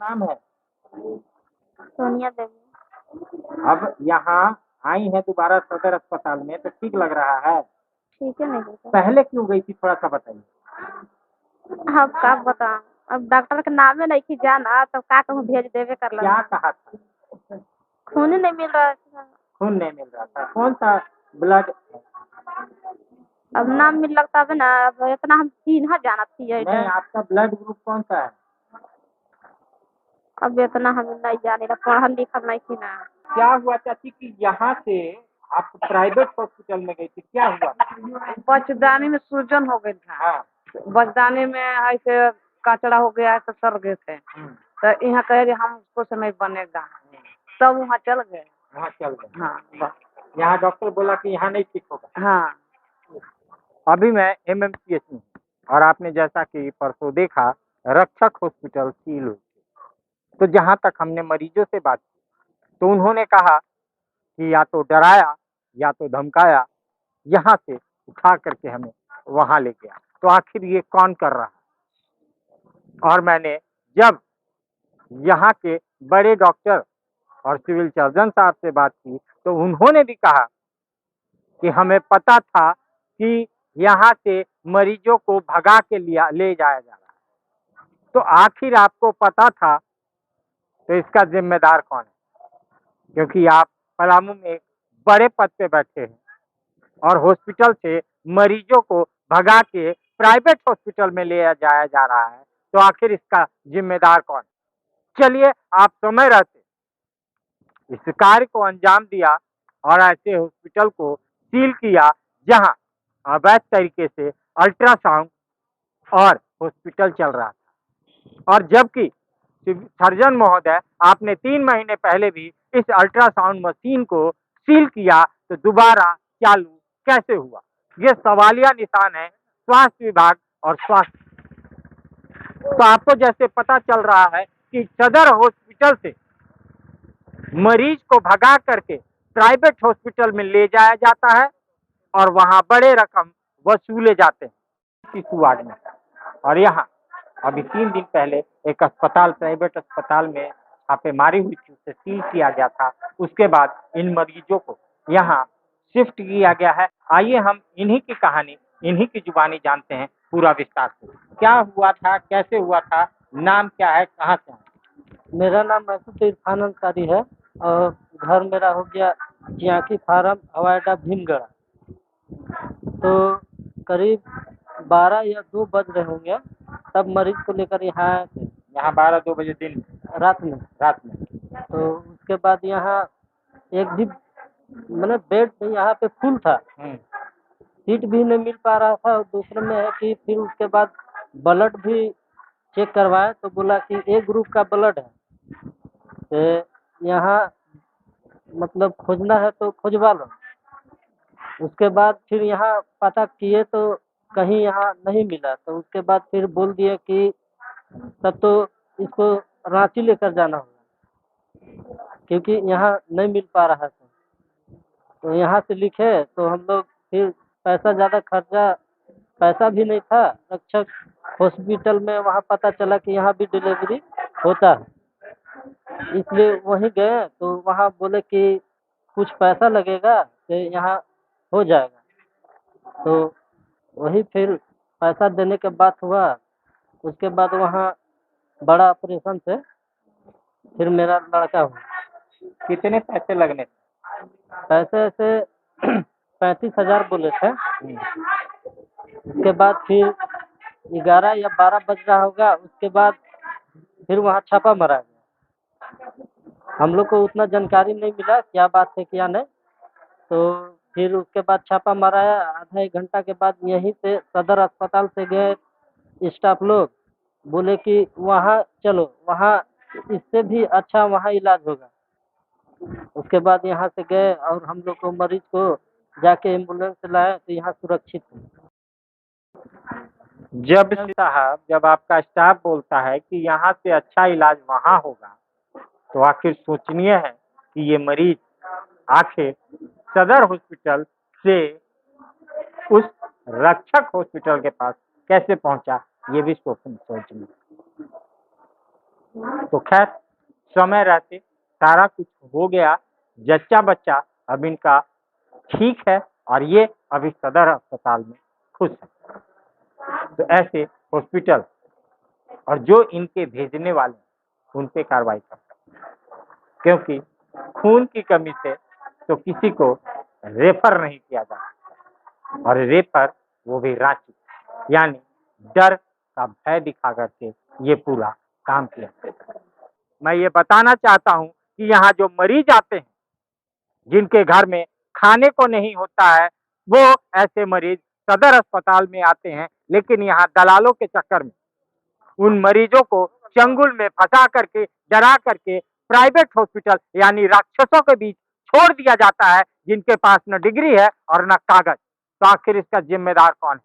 नाम है? सोनिया देवी। अब यहाँ आई है दोबारा सदर अस्पताल में तो ठीक लग रहा है? ठीक है नहीं बेटा। पहले क्यों गई थी थोड़ा सा बताइए। अब का बताऊं, अब डॉक्टर के नामे नहीं की जाना तो का कहूँ, भेज देवे कर क्या कहा था? खून ही नहीं मिल रहा था। खून नहीं मिल रहा था? कौन सा ब्लड? अब नाम मिल लगता है ना, अब इतना हम चिन्ह जाना थी नहीं, आपका ब्लड ग्रुप कौन सा है? अब इतना हम नहीं जाने ला, पढ़ल लिखल नहीं थी ना। क्या हुआ चाची कि यहाँ से आप प्राइवेट हॉस्पिटल में गई थी, क्या हुआ? बचदानी में सूजन हो गई था। हाँ। बचदानी में ऐसे कचरा हो गया तो सर गए थे। तो यहाँ कहे हम उसको से नहीं बनेगा, तब वहाँ चल गए। वहाँ चल गए? हाँ बस। यहाँ डॉक्टर बोला कि यहाँ नहीं ठीक होगा? हाँ। अभी मैं MMCH में हूँ और आपने जैसा कि परसों देखा रक्षक हॉस्पिटल सील हुई थी। तो जहाँ तक हमने मरीजों से बात की तो उन्होंने कहा कि या तो डराया या तो धमकाया, यहाँ से उठा करके हमें वहाँ ले गया। तो आखिर ये कौन कर रहा है? और मैंने जब यहाँ के बड़े डॉक्टर और सिविल सर्जन साहब से बात की तो उन्होंने भी कहा कि हमें पता था कि यहाँ से मरीजों को भगा के लिया ले जाया जा रहा है। तो आखिर आपको पता था तो इसका जिम्मेदार कौन है? क्योंकि आप पलामू में एक बड़े पद पे बैठे हैं और हॉस्पिटल से मरीजों को भगा के प्राइवेट हॉस्पिटल में ले जाया जा रहा है, तो आखिर इसका जिम्मेदार कौन है? चलिए, आप समय रहते इस कार्य को अंजाम दिया और ऐसे हॉस्पिटल को सील किया जहां अवैध तरीके से अल्ट्रासाउंड और हॉस्पिटल चल रहा था। और जबकि सर्जन महोदय आपने 3 महीने पहले भी इस अल्ट्रासाउंड मशीन को सील किया, तो दोबारा चालू कैसे हुआ? ये सवालिया निशान है स्वास्थ्य विभाग और स्वास्थ्य। तो आपको जैसे पता चल रहा है कि सदर हॉस्पिटल से मरीज को भगा करके प्राइवेट हॉस्पिटल में ले जाया जाता है और वहां बड़े रकम वसूले जाते हैं इस वार्ड में। और यहाँ अभी 3 दिन पहले एक अस्पताल, प्राइवेट अस्पताल में छापेमारी हुई थी, उसे सील किया गया था। उसके बाद इन मरीजों को यहाँ शिफ्ट किया गया है। आइए हम इन्हीं की कहानी, इन्हीं की जुबानी जानते हैं पूरा विस्तार से। क्या हुआ था, कैसे हुआ था, नाम क्या है, कहाँ से है? मेरा नाम महसूद इरफान अंसारी है और घर मेरा हो गया जियाकी फार्म, हवाई अड्डा भीमगढ़। तो करीब 12 या 2 बज रहे होंगे, तब मरीज को लेकर यहाँ आए थे। यहाँ 12-2 बजे दिन? रात में। तो उसके बाद यहाँ एक भी मतलब बेड यहाँ पे फुल था, सीट भी नहीं मिल पा रहा था। और दूसरे में है कि फिर उसके बाद ब्लड भी चेक करवाया तो बोला कि ए ग्रुप का ब्लड है, तो यहाँ मतलब खोजना है तो खोजवा लो। उसके बाद फिर यहाँ पता किए तो कहीं यहाँ नहीं मिला, तो उसके बाद फिर बोल दिए कि तब तो इसको रांची लेकर जाना होगा क्योंकि यहाँ नहीं मिल पा रहा था। तो यहाँ से लिखे तो हम लोग फिर पैसा ज़्यादा खर्चा, पैसा भी नहीं था। रक्षक हॉस्पिटल में वहाँ पता चला कि यहाँ भी डिलीवरी होता है, इसलिए वहीं गए तो वहाँ बोले कि कुछ पैसा लगेगा तो यहाँ हो जाएगा। तो वही फिर पैसा देने के बाद हुआ। उसके बाद वहाँ बड़ा ऑपरेशन से फिर मेरा लड़का हुआ। कितने पैसे लगने थे? पैसे ऐसे 35,000 बोले थे। उसके बाद फिर 11 या 12 बज रहा होगा, उसके बाद फिर वहाँ छापा मारा गया। हम लोग को उतना जानकारी नहीं मिला क्या बात है क्या नहीं। तो फिर उसके बाद छापा माराया। आधा 1 घंटा के बाद यहीं से सदर अस्पताल से गए स्टाफ लोग, बोले कि वहाँ चलो, वहाँ इससे भी अच्छा वहाँ इलाज होगा। उसके बाद यहाँ से गए और हम लोग को मरीज को जाके एम्बुलेंस से लाए तो यहाँ सुरक्षित है। जब आपका स्टाफ बोलता है कि यहाँ से अच्छा इलाज वहाँ होगा, तो आखिर सोचनीय है कि ये मरीज आखिर सदर हॉस्पिटल से उस रक्षक हॉस्पिटल के पास कैसे पहुंचा, ये भी सोचनीय। तो खैर समय रहते सारा कुछ हो गया, जच्चा बच्चा अब इनका ठीक है और ये अभी सदर अस्पताल में खुश है। तो ऐसे हॉस्पिटल और जो इनके भेजने वाले हैं, उन पे कार्रवाई करता है, क्योंकि खून की कमी से तो किसी को रेफर नहीं किया जा सकता, और रेफर वो भी रांची, यानी डर का भय दिखा करके ये पूरा काम किया जाता है। मैं ये बताना चाहता हूँ कि यहाँ जो मरीज आते हैं, जिनके घर में खाने को नहीं होता है, वो ऐसे मरीज सदर अस्पताल में आते हैं, लेकिन यहाँ दलालों के चक्कर में उन मरीजों को चंगुल में फंसा करके, डरा करके प्राइवेट हॉस्पिटल यानी राक्षसों के बीच छोड़ दिया जाता है, जिनके पास न डिग्री है और न कागज। तो आखिर इसका जिम्मेदार कौन है?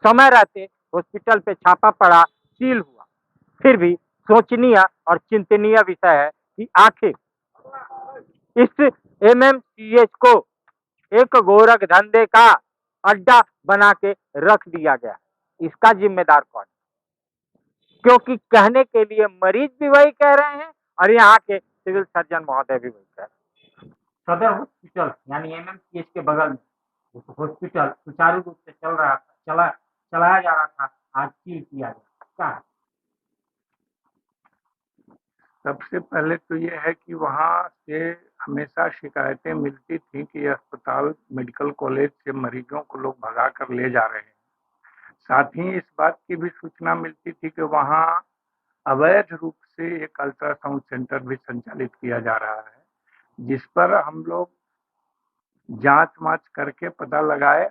समय रहते हॉस्पिटल पे छापा पड़ा, सील हुआ, फिर भी सोचनीय और चिंतनीय विषय है कि आखिर इस एमएमसीएच को एक गोरख धंधे का अड्डा बना के रख दिया गया। इसका जिम्मेदार कौन है? क्योंकि कहने के लिए मरीज भी वही कह रहे हैं और यहाँ के सिविल सर्जन महोदय भी वही कह रहे हैं। सदर हॉस्पिटल यानी एमएमसीएच के बगल में हॉस्पिटल सुचारू रूप से चलाया जा रहा था, आज सील किया गया। क्या है? सबसे पहले तो ये है कि वहाँ से हमेशा शिकायतें मिलती थी कि अस्पताल मेडिकल कॉलेज से मरीजों को लोग भगा कर ले जा रहे हैं। साथ ही इस बात की भी सूचना मिलती थी कि वहाँ अवैध रूप से एक अल्ट्रासाउंड सेंटर भी संचालित किया जा रहा है, जिस पर हम लोग जांच वाच करके पता लगाए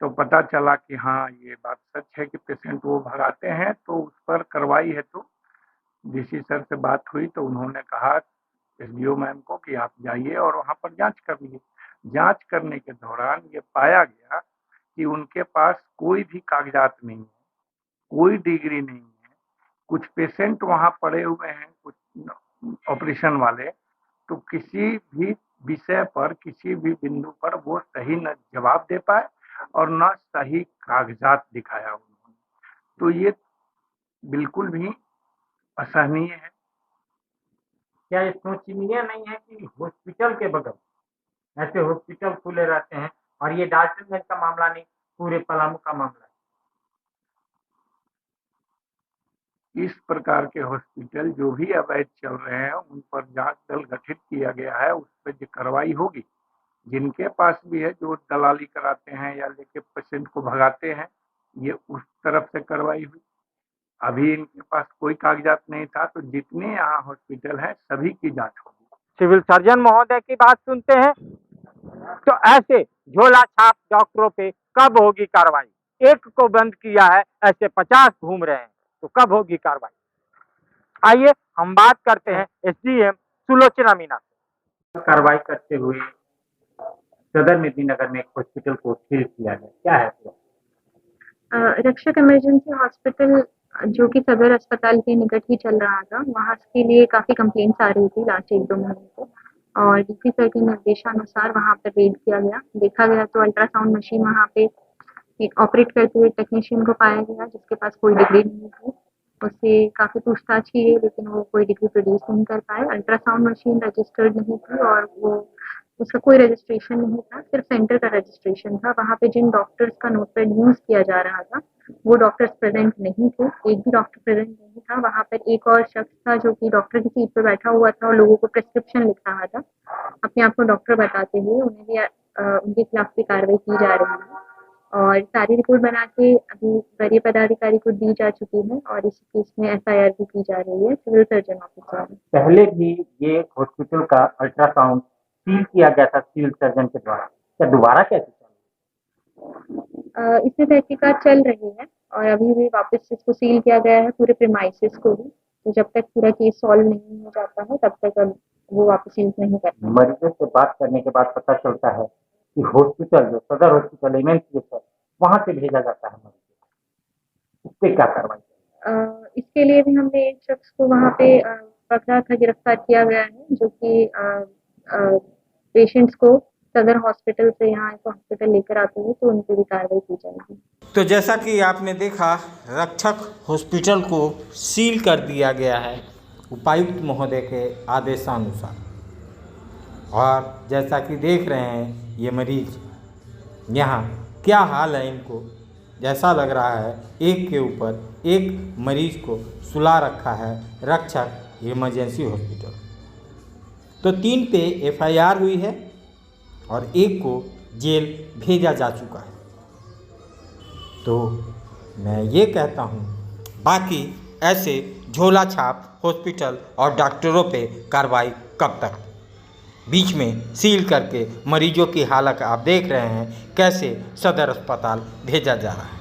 तो पता चला कि हाँ ये बात सच है कि पेशेंट वो भगाते हैं। तो उस पर कार्रवाई है तो डीसी सर से बात हुई तो उन्होंने कहा एसडीओ मैम को कि आप जाइए और वहाँ पर जांच कर लीजिए। जांच करने के दौरान ये पाया गया कि उनके पास कोई भी कागजात नहीं है, कोई डिग्री नहीं है। कुछ पेशेंट वहाँ पड़े हुए हैं, कुछ ऑपरेशन वाले, तो किसी भी विषय पर, किसी भी बिंदु पर वो सही न जवाब दे पाए और न सही कागजात दिखाया उन्होंने। तो ये बिल्कुल भी असहनीय है। क्या ये सोचनीय नहीं है कि हॉस्पिटल के बगल ऐसे हॉस्पिटल खुले रहते हैं और ये डाल्टनगंज का मामला नहीं, पूरे पलामू का मामला है? इस प्रकार के हॉस्पिटल जो भी अवैध चल रहे हैं उन पर जांच दल गठित किया गया है, उस पर जो कार्रवाई होगी। जिनके पास भी है जो दलाली कराते हैं या लेके पेशेंट को भगाते हैं, ये उस तरफ से कार्रवाई हुई। अभी इनके पास कोई कागजात नहीं था, तो जितने यहाँ हॉस्पिटल हैं सभी की जांच होगी। सिविल सर्जन महोदय की बात सुनते हैं तो ऐसे झोला छाप डॉक्टरों पे कब होगी कार्रवाई? एक को बंद किया है, ऐसे 50 घूम रहे हैं, तो कब होगी कार्रवाई? आइए हम बात करते हैं एसडीएम सुलोचना मीना से। कार्रवाई करते हुए सदर मेदिनीनगर में एक हॉस्पिटल को सील किया गया, क्या है? रक्षक इमरजेंसी हॉस्पिटल जो कि सदर अस्पताल के निकट ही चल रहा था, वहाँ के लिए काफ़ी कंप्लेंट्स आ रही थी लास्ट 1-2 महीने से, और डीसी सर के निर्देशानुसार वहाँ पर रेड किया गया। देखा गया तो अल्ट्रासाउंड मशीन वहाँ पे एक ऑपरेट करते हुए टेक्नीशियन को पाया गया, जिसके पास कोई डिग्री नहीं थी। उससे काफ़ी पूछताछ की गई, लेकिन वो कोई डिग्री प्रोड्यूस नहीं कर पाए। अल्ट्रासाउंड मशीन रजिस्टर्ड नहीं थी और वो उसका कोई रजिस्ट्रेशन नहीं था, सिर्फ सेंटर का रजिस्ट्रेशन था। वहाँ पे जिन डॉक्टर्स का नोटपैड यूज़ किया जा रहा था, वो डॉक्टर्स प्रेजेंट नहीं थे, एक भी डॉक्टर प्रेजेंट नहीं था। वहाँ पर एक और शख्स था जो कि डॉक्टर की सीट पर बैठा हुआ था और लोगों को प्रिस्क्रिप्शन लिख रहा था, अपने आप को डॉक्टर बताते हुए। उन्हें भी उनके खिलाफ भी कार्रवाई की जा रही है और सारी रिपोर्ट बना के अभी वरीय पदाधिकारी को दी जा चुकी है और इस केस में एफआईआर भी की जा रही है सिविल सर्जन ऑफिसर। पहले भी ये हॉस्पिटल का अल्ट्रासाउंड सील किया गया था सिविल सर्जन के द्वारा, क्या दोबारा कैसे चल? इसमें तहकीकात चल रही है और अभी भी वापस इसको सील किया गया है, पूरे प्रीमाइसेस को भी। तो जब तक पूरा केस सॉल्व नहीं हो जाता है तब तक अब वो वापस यूज नहीं करते। मरीजों से बात करने के बाद पता चलता है कि हॉस्पिटल जो सदर हॉस्पिटल एमएमसीएच है, वहाँ से भेजा जाता है मरीजों, इस पे क्या कार्रवाई? इसके लिए भी हमने एक शख्स को वहाँ पे पकड़ा था, गिरफ्तार किया गया है, जो कि पेशेंट्स को सदर हॉस्पिटल से यहाँ एक हॉस्पिटल लेकर आते हैं तो उन पर भी कार्रवाई की जाएगी। तो जैसा कि आपने देखा, रक्षक हॉस्पिटल को सील कर दिया गया है उपायुक्त महोदय के आदेशानुसार। और जैसा कि देख रहे हैं ये मरीज, यहाँ क्या हाल है इनको, जैसा लग रहा है एक के ऊपर एक मरीज को सुला रखा है रक्षक इमरजेंसी हॉस्पिटल। तो 3 पे FIR हुई है और 1 को जेल भेजा जा चुका है। तो मैं ये कहता हूँ, बाकी ऐसे झोला छाप हॉस्पिटल और डॉक्टरों पे कार्रवाई कब तक? बीच में सील करके मरीजों की हालत आप देख रहे हैं कैसे सदर अस्पताल भेजा जा रहा है।